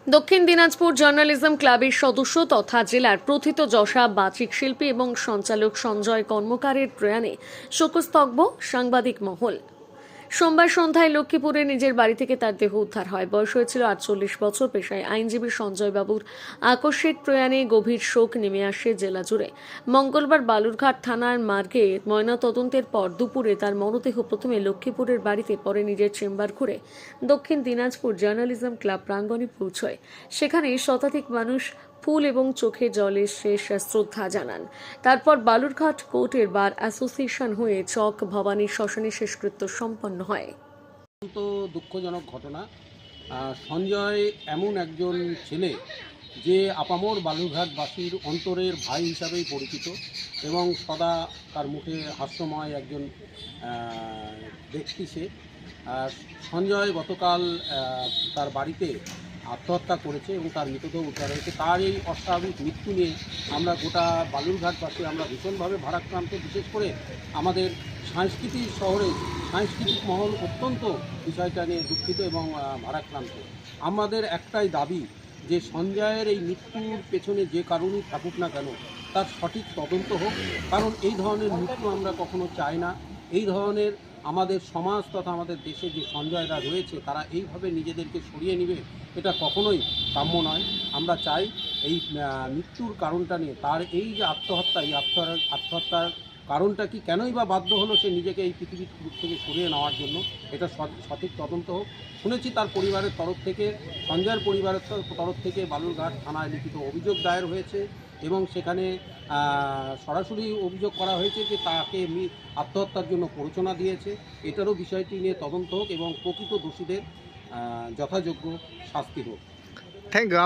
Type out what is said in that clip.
দক্ষিণ দিনাজপুর জার্নালিজম ক্লাবের সদস্য তথা জেলার প্রথিতযশা বাচিক শিল্পী এবং সঞ্চালক সঞ্জয় কর্মকারের প্রয়াণে শোকস্তব্ধ সাংবাদিক মহল। সোমবার সন্ধ্যায় লক্ষ্মীপুরে নিজের বাড়ি থেকে তার দেহ উদ্ধার হয়। বয়স হয়েছিল 48 বছর। পেশায় আইনজীবী সঞ্জয়বাবুর আকস্মিক প্রয়াণে গভীর শোক নেমে আসে জেলা জুড়ে। মঙ্গলবার বালুরঘাট থানার মার্গে ময়নাতদন্তের পর দুপুরে তার মরদেহ প্রথমে লক্ষ্মীপুরের বাড়িতে, পরে নিজের চেম্বার ঘুরে দক্ষিণ দিনাজপুর জার্নালিজম ক্লাব প্রাঙ্গণে পৌঁছয়। সেখানে শতাধিক মানুষ ফুল এবং চোখে জলে শেষ শ্রদ্ধা জানান। তারপর বালুরঘাট কোর্টের বার অ্যাসোসিয়েশন হয়ে চক ভবানী শ্মশানে শেষকৃত্য সম্পন্ন হয়। অত্যন্ত দুঃখজনক ঘটনা। সঞ্জয় এমন একজন ছেলে যে আপামর বালুরঘাটবাসীর অন্তরের ভাই হিসাবেই পরিচিত এবং সদা তার মুখে হাস্যময় একজন ব্যক্তি সে। সঞ্জয় গতকাল তার বাড়িতে আত্মহত্যা করেছে এবং তার মৃতদেহ উদ্ধার হয়েছে। তার এই অস্বাভাবিক মৃত্যু নিয়ে আমরা গোটা বালুরঘাটবাসী আমরা ভীষণভাবে ভারাক্রান্ত। বিশেষ করে আমাদের সাংস্কৃতিক শহরে সাংস্কৃতিক মহল অত্যন্ত বিষয়টা নিয়ে দুঃখিত এবং ভারাক্রান্ত। আমাদের একটাই দাবি যে সঞ্জয়ের এই মৃত্যুর পেছনে যে কারণেই থাকুক না কেন তার সঠিক তদন্ত হোক, কারণ এই ধরনের মৃত্যু আমরা কখনো চাই না। এই ধরনের আমাদের সমাজ তথা আমাদের দেশে যে সঞ্জয়রা রয়েছে তারা এইভাবে নিজেদেরকে সরিয়ে নেবে, এটা কখনোই কাম্য নয়। আমরা চাই এই মৃত্যুর কারণটা নিয়ে, তার এই যে আত্মহত্যা, এই আত্মহত্যার কারণটা কি, কেনই বা বাধ্য হলো সে নিজেকে এই পৃথিবীর থেকে সরিয়ে নেওয়ার জন্য, এটা সঠিক তদন্ত হোক। শুনেছি তার পরিবারের তরফ থেকে, সঞ্জয়ের পরিবারের তরফ থেকে বালুরঘাট থানায় লিখিত অভিযোগ দায়ের হয়েছে এবং সেখানে সরাসরি অভিযোগ করা হয়েছে যে তাকে আত্মহত্যার জন্য প্ররোচনা দিয়েছে। এটারও বিষয়টি নিয়ে তদন্ত হোক এবং প্রকৃত দোষীদের যথাযোগ্য শাস্তি হোক। Thank you.